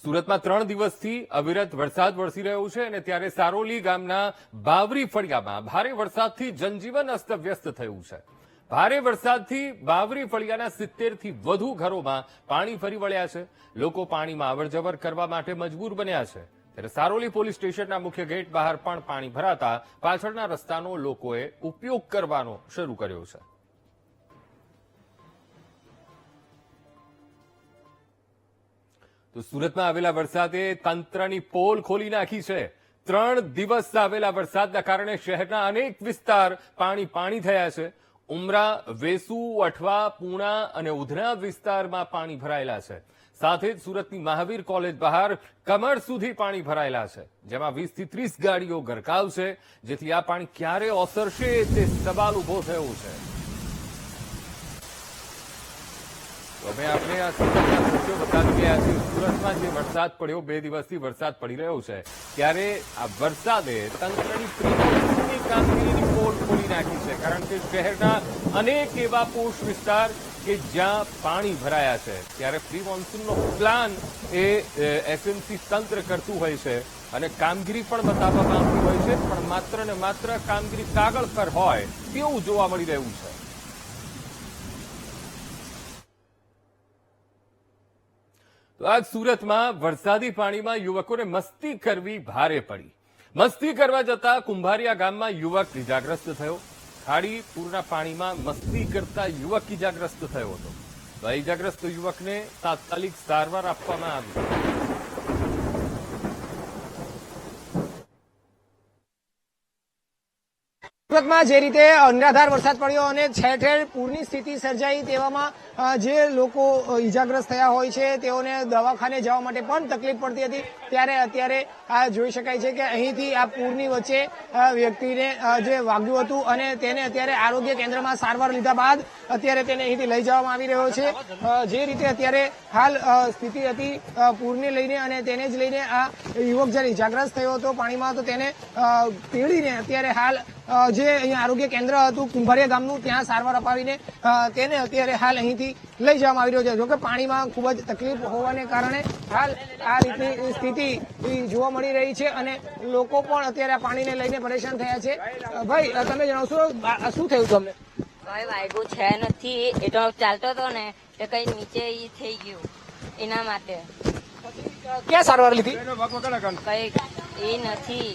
સુરતમાં 3 દિવસથી અવિરત વરસાદ વરસી રહ્યો છે અને ત્યારે સારોલી ગામના બાવરી ફળિયામાં ભારે વરસાદથી જનજીવન અસ્તવ્યસ્ત થયું છે। ભારે વરસાદથી બાવરી ફળિયાના 70 થી વધુ ઘરોમાં પાણી ફરી વળ્યા છે। લોકો પાણીમાં અવરજવર કરવા માટે મજબૂર બન્યા છે। ત્યારે સારોલી પોલીસ સ્ટેશનના મુખ્ય ગેટ બહાર પણ પાણી ભરાતા પાછળના રસ્તાનો લોકોએ ઉપયોગ કરવાનો શરૂ કર્યો છે। તો સુરતમાં આવેલા વરસાદે તંત્રની પોલ ખોલી નાખી છે। 3 દિવસ આવેલા વરસાદના કારણે શહેરના અનેક વિસ્તાર પાણી થયા છે। ઉમરા, વેસુ, અઠવા, પૂણા અને ઉધના વિસ્તારમાં પાણી ભરાયેલા છે। સાથે જ સુરતની મહાવીર કોલેજ બહાર કમર સુધી પાણી ભરાયેલા છે, જેમાં 20 થી 30 ગાડીઓ ગરકાવ છે, જેથી આ પાણી ક્યારે ઓસરશે તે સવાલ ઉભો થયો છે। અમે આપણે આ સુરતના દ્રશ્યો બતાવી રહ્યા છીએ। સુરતમાં જે વરસાદ પડ્યો, 2 દિવસથી વરસાદ પડી રહ્યો છે, ત્યારે આ વરસાદે તંત્રની પ્રી કામગીરીની પોલ ખોલી નાખી છે। કારણ કે શહેરના અનેક એવા પોષ વિસ્તાર કે જ્યાં પાણી ભરાયા છે, ત્યારે પ્રી મોન્સૂનનો પ્લાન એ એસએમસી તંત્ર કરતું હોય છે અને કામગીરી પણ બતાવવામાં આવતી હોય છે, પણ માત્ર ને માત્ર કામગીરી કાગળ પર હોય તેવું જોવા મળી રહ્યું છે। તો આજ સુરતમાં વરસાદી પાણીમાં યુવકોને મસ્તી કરવી ભારે પડી। મસ્તી કરવા જતા કુંભારિયા ગામમાં યુવક ઇજાગ્રસ્ત થયો। ખાડી પૂરના પાણીમાં મસ્તી કરતા યુવક ઇજાગ્રસ્ત થયો હતો। તો આ ઇજાગ્રસ્ત યુવકને તાત્કાલિક સારવાર આપવામાં આવી। સુરતમાં જે રીતે અનરાધાર વરસાદ પડ્યો અને ઠેર ઠેર પૂરની સ્થિતિ સર્જાઈ, તેવામાં જે લોકો ઇજાગ્રસ્ત થયા હોય છે તેઓને દવાખાને જવા માટે પણ તકલીફ પડતી હતી। ત્યારે અત્યારે આ જોઈ શકાય છે કે અહીંથી આ પૂરની વચ્ચે વ્યક્તિને જે વાગ્યું હતું અને તેને અત્યારે આરોગ્ય કેન્દ્રમાં સારવાર લીધા બાદ અત્યારે તેને અહીંથી લઈ જવામાં આવી રહ્યો છે। જે રીતે અત્યારે હાલ સ્થિતિ હતી પૂરને લઈને અને તેને જ લઈને આ યુવક જ્યારે ઇજાગ્રસ્ત થયો હતો પાણીમાં, તો તેને તેડીને અત્યારે હાલ જે અહીંયા આરોગ્ય કેન્દ્ર હતું કુંભારિયા ગામનું, ત્યાં સારવાર અપાવીને તેને અત્યારે હાલ અહીંથી લઈ જવામાં આવી રહ્યો છે। જોકે પાણીમાં ખૂબ જ તકલીફ હોવાને કારણે હાલ આ રીતની સ્થિતિ જોવા મળી રહી છે અને લોકો પણ અત્યારે આ પાણીને લઈને પરેશાન થયા છે। ભાઈ, તમે જણાવશો શું થયું તમને? કઈ વાગ્યું છે નથી, એ તો ચાલતો હતો ને તો કઈ નીચે ઈ થઈ ગયું, એના માટે। ક્યાં સારવાર લીધી? કઈ એ નથી,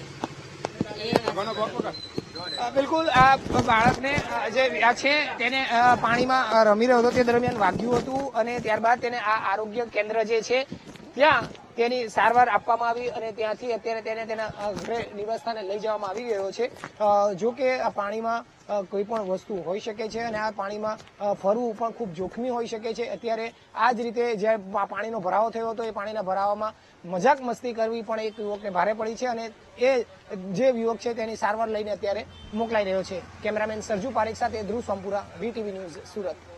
બિલકુલ આ બાળકને જે છે તેને પાણીમાં રમી રહ્યો હતો તે દરમિયાન વાગ્યું હતું અને ત્યારબાદ તેને આ આરોગ્ય કેન્દ્ર જે છે ત્યાં તેની સારવાર આપવામાં આવી અને ત્યાંથી અત્યારે તેને તેના ઘરે નિવાસસ્થાને લઈ જવામાં આવી ગયો છે। જો કે આ પાણીમાં કોઈ પણ વસ્તુ હોઈ શકે છે અને આ પાણીમાં ફરવું પણ ખૂબ જોખમી હોઈ શકે છે। અત્યારે આ જ રીતે જ્યારે પાણીનો ભરાવો થયો હતો, એ પાણીના ભરાવામાં મજાક મસ્તી કરવી પણ એક યુવકને ભારે પડી છે અને એ જે યુવક છે તેની સારવાર લઈને અત્યારે મોકલાઈ રહ્યો છે। કેમેરામેન સરજુ પારેખ સાથે ધ્રુવ સોમપુરા, વીટીવી ન્યૂઝ, સુરત।